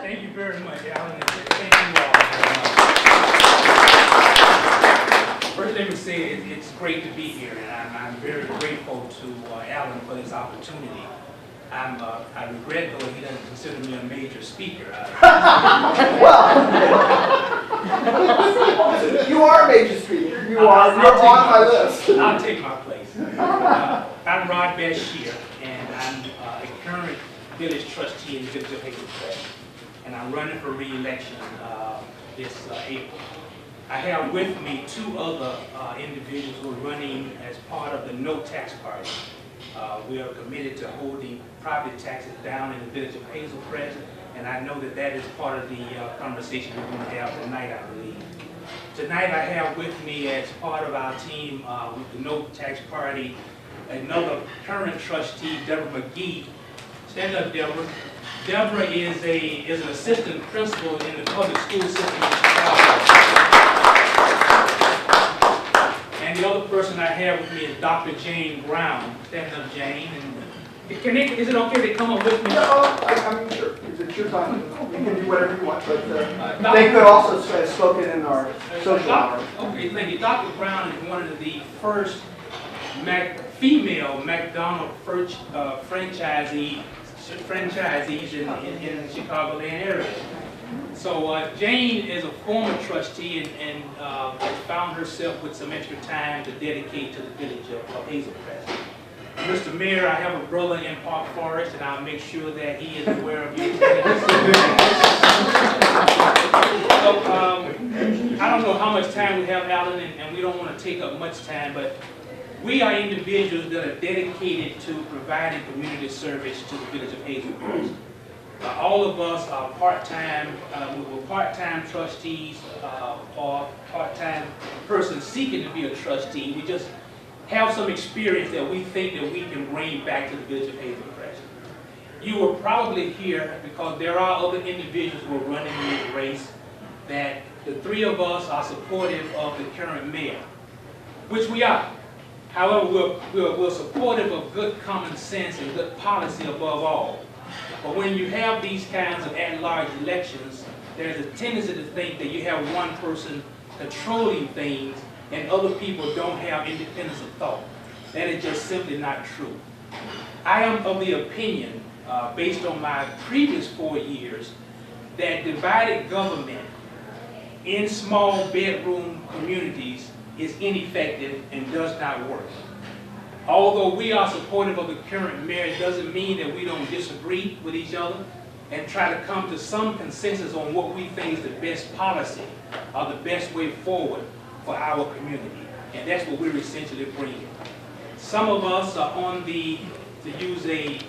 Thank you very much, Alan, and thank you all very much. First, let me say it's great to be here, and I'm very grateful to Alan for this opportunity. I regret, though, he doesn't consider me a major speaker. Well, you are a major speaker. You're on my list. I'll take my place. I'm Rod Bashir, and I'm a current village trustee in the Village of Hazelcrest, and I'm running for re-election this April. I have with me two other individuals who are running as part of the No Tax Party. We are committed to holding property taxes down in the Village of Hazelcrest, and I know that that is part of the conversation we're going to have tonight, I believe. Tonight I have with me as part of our team with the No Tax Party, another current trustee, Deborah McGee. Stand up, Deborah. Deborah is an assistant principal in the public school system in Chicago. And the other person I have with me is Dr. Jane Brown. Stand up, Jane. And is it okay to come up with me? No, I'm sure. It's your time. You can do whatever you want, but they could also have spoken in our social hour. Okay, thank you. Dr. Brown is one of the first female McDonald's franchisees in the Chicagoland area. So Jane is a former trustee and has found herself with some extra time to dedicate to the village of Hazelcrest. Mr. Mayor, I have a brother in Park Forest, and I'll make sure that he is aware of your candidacy. So I don't know how much time we have, Alan, and we don't want to take up much time, but we are individuals that are dedicated to providing community service to the village of Hazelcrest. All of us are part-time, we're part-time trustees or part-time person seeking to be a trustee. We just have some experience that we think that we can bring back to the village of Hazelcrest. You are probably here because there are other individuals who are running in this race that the three of us are supportive of the current mayor, which we are. However, we're supportive of good common sense and good policy above all. But when you have these kinds of at-large elections, there's a tendency to think that you have one person controlling things and other people don't have independence of thought. That is just simply not true. I am of the opinion, based on my previous 4 years, that divided government in small bedroom communities is ineffective and does not work. Although we are supportive of the current mayor, it doesn't mean that we don't disagree with each other and try to come to some consensus on what we think is the best policy or the best way forward for our community. And that's what we're essentially bringing. Some of us are on the, to use a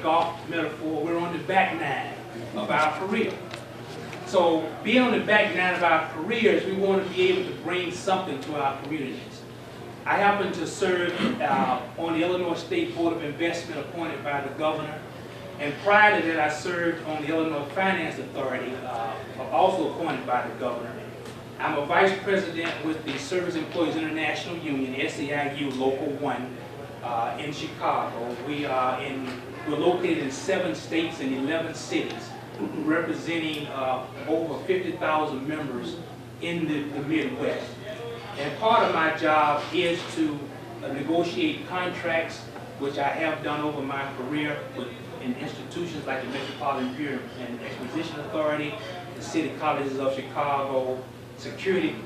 golf metaphor, we're on the back nine of our career. So being on the back nine of our careers, we want to be able to bring something to our communities. I happen to serve on the Illinois State Board of Investment appointed by the governor. And prior to that, I served on the Illinois Finance Authority, also appointed by the governor. I'm a vice president with the Service Employees International Union, SEIU Local 1 in Chicago. We're located in 7 states and 11 cities, representing over 50,000 members in the Midwest. And part of my job is to negotiate contracts, which I have done over my career in institutions like the Metropolitan Bureau and Exposition Authority, the City Colleges of Chicago, security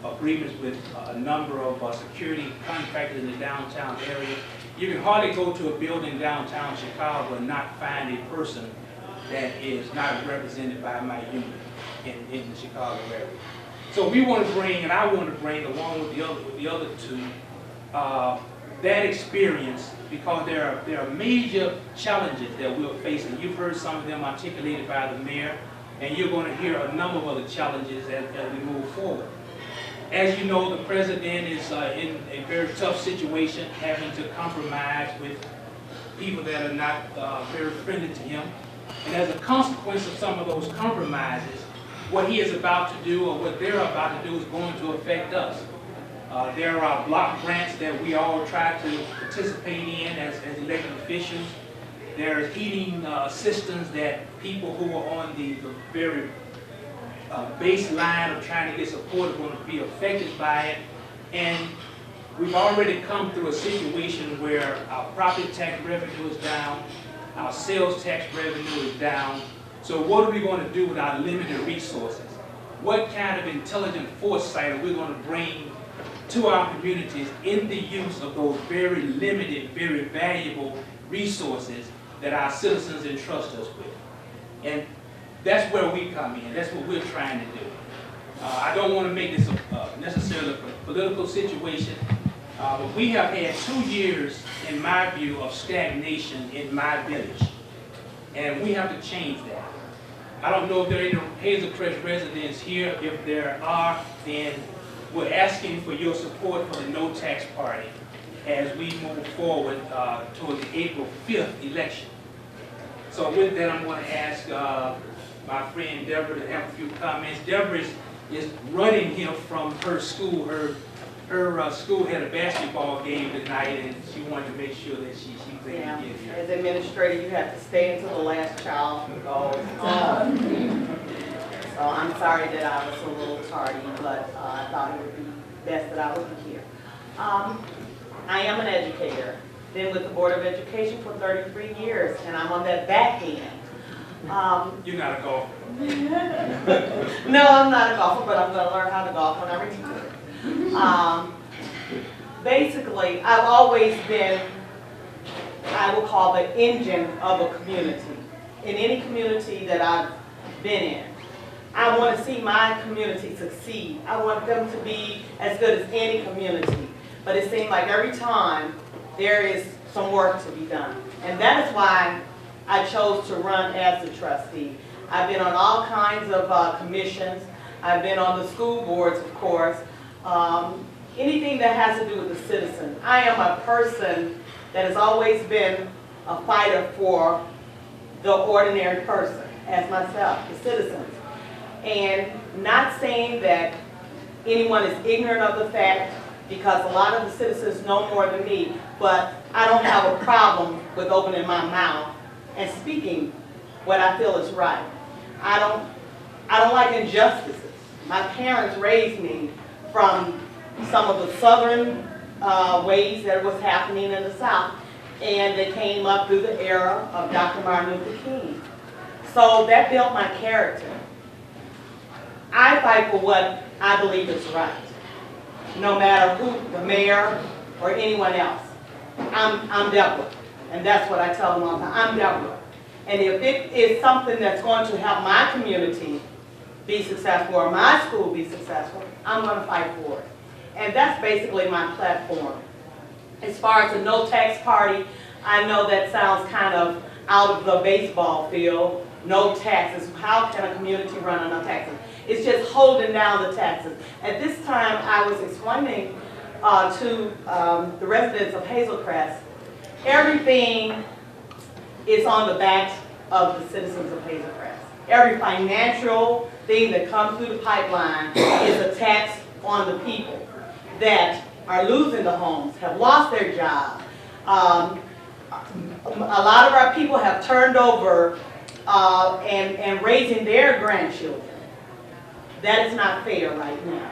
agreements with a number of security contractors in the downtown area. You can hardly go to a building downtown Chicago and not find a person that is not represented by my union in the Chicago area. So we want to bring, and I want to bring, along with the other two, that experience, because there are major challenges that we're facing. You've heard some of them articulated by the mayor, and you're going to hear a number of other challenges as we move forward. As you know, the president is in a very tough situation, having to compromise with people that are not very friendly to him. And as a consequence of some of those compromises, what he is about to do or what they're about to do is going to affect us. There are block grants that we all try to participate in as elected officials. There's heating systems that people who are on the very baseline of trying to get support are going to be affected by it. And we've already come through a situation where our property tax revenue is down, our sales tax revenue is down. So what are we going to do with our limited resources? What kind of intelligent foresight are we going to bring to our communities in the use of those very limited, very valuable resources that our citizens entrust us with? And that's where we come in. That's what we're trying to do. I don't want to make this necessarily a political situation, but we have had 2 years, in my view, of stagnation in my village. And we have to change that. I don't know if there are any Hazel Crest residents here. If there are, then we're asking for your support for the No Tax Party as we move forward toward the April 5th election. So with that, I'm going to ask my friend Deborah to have a few comments. Deborah is running here from her school. Her school had a basketball game tonight, and she wanted to make sure that she was able to get here. As administrator, you have to stay until the last child goes. So I'm sorry that I was a little tardy, but I thought it would be best that I would be here. I am an educator. Been with the Board of Education for 33 years, and I'm on that back end. You're not a golfer. No, I'm not a golfer, but I'm going to learn how to golf when I retire. Basically, I've always been, I will call the engine of a community. In any community that I've been in, I want to see my community succeed. I want them to be as good as any community. But it seems like every time there is some work to be done. And that is why I chose to run as the trustee. I've been on all kinds of commissions. I've been on the school boards, of course. Anything that has to do with the citizen. I am a person that has always been a fighter for the ordinary person, as myself, the citizens. And not saying that anyone is ignorant of the fact, because a lot of the citizens know more than me, but I don't have a problem with opening my mouth and speaking what I feel is right. I don't like injustices. My parents raised me from some of the southern ways that was happening in the South, and they came up through the era of Dr. Martin Luther King. So that built my character. I fight for what I believe is right, no matter who, the mayor or anyone else. I'm Deborah, and that's what I tell them all the time. I'm Deborah. And if it is something that's going to help my community be successful or my school be successful, I'm going to fight for it. And that's basically my platform. As far as the No Tax Party, I know that sounds kind of out of the baseball field. No taxes. How can a community run on no taxes? It's just holding down the taxes. At this time, I was explaining to the residents of Hazel Crest, everything is on the backs of the citizens of Hazel Crest. Every financial thing that comes through the pipeline is a tax on the people that are losing the homes, have lost their job. A lot of our people have turned over and raising their grandchildren. That is not fair right now.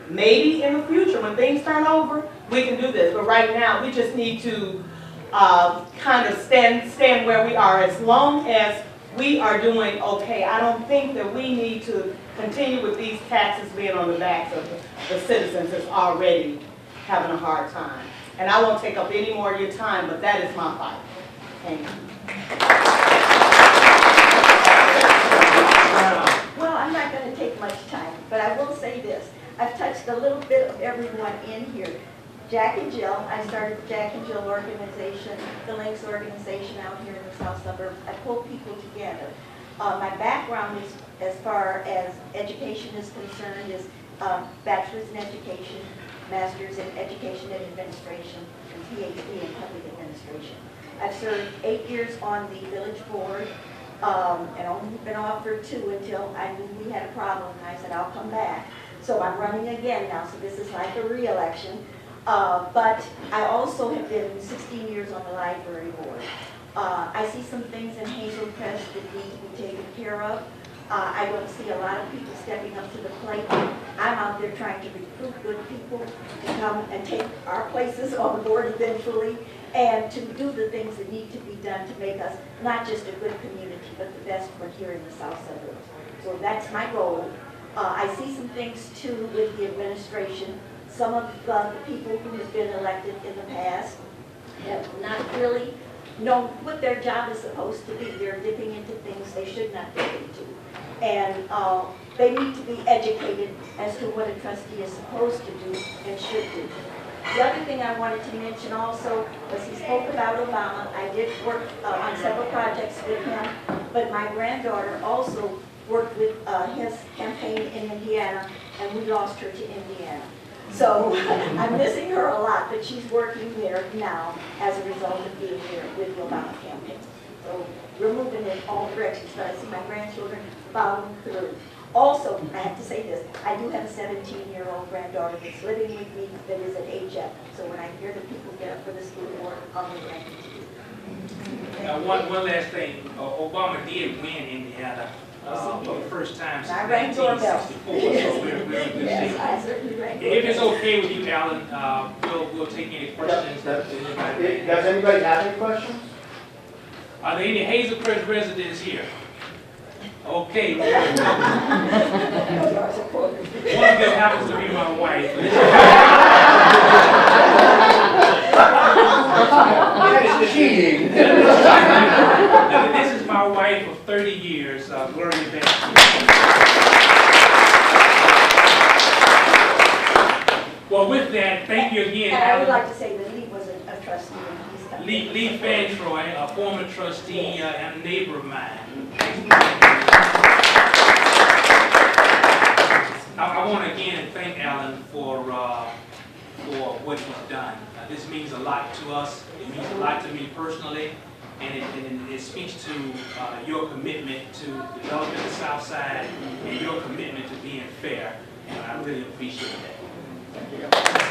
Maybe in the future, when things turn over, we can do this. But right now, we just need to kind of stand where we are. As long as we are doing okay, I don't think that we need to continue with these taxes being on the backs of the citizens that's already having a hard time. And I won't take up any more of your time, but that is my fight. Thank you. Well, I'm not going to take much time, but I will say this. I've touched a little bit of everyone in here. Jack and Jill, I started the Jack and Jill organization, the Links organization out here in the South Suburbs. I pull people together. My background is, as far as education is concerned, is bachelor's in education, master's in education and administration, and PhD in public administration. I've served 8 years on the village board, and only been offered 2 until I knew we had a problem, and I said, I'll come back. So I'm running again now, so this is like a re-election. But I also have been 16 years on the library board. I see some things in Hazel Crest that need to be taken care of. I don't see a lot of people stepping up to the plate. I'm out there trying to recruit good people to come and take our places on board eventually, and to do the things that need to be done to make us not just a good community, but the best one here in the South Suburbs. So that's my goal. I see some things too with the administration. Some of the people who have been elected in the past have not really known what their job is supposed to be. They're dipping into things they should not dip into. And they need to be educated as to what a trustee is supposed to do and should do. The other thing I wanted to mention also was he spoke about Obama. I did work on several projects with him, but my granddaughter also worked with his campaign in Indiana, and we lost her to Indiana. So I'm missing her a lot, but she's working there now as a result of being here with the Obama campaign. So we're moving in all directions, but I see my grandchildren following through. Also, I have to say this, I do have a 17-year-old granddaughter that's living with me that is at HF. So when I hear the people get up for the school board, I'll be ready to do. One last thing, Obama did win Indiana for the first time since I rang doorbell. 1964, so we're in good shape. Yes, I certainly rang If it's okay with you, Alan, we'll take any questions. Does anybody have any questions? Are there any Hazel Crest residents here? Okay. One of them happens to be my wife. That's cheating. This is my wife of 30 years, Gloria Bashir. Well, with that, thank you again, And I would Alan. like to say that Lee was a trustee. And he's Lee Fantroy, a former trustee and a neighbor of mine. I want to again thank Alan for what he's done. This means a lot to us. It means a lot to me personally, and it speaks to your commitment to developing the South Side and your commitment to being fair. And I really appreciate that.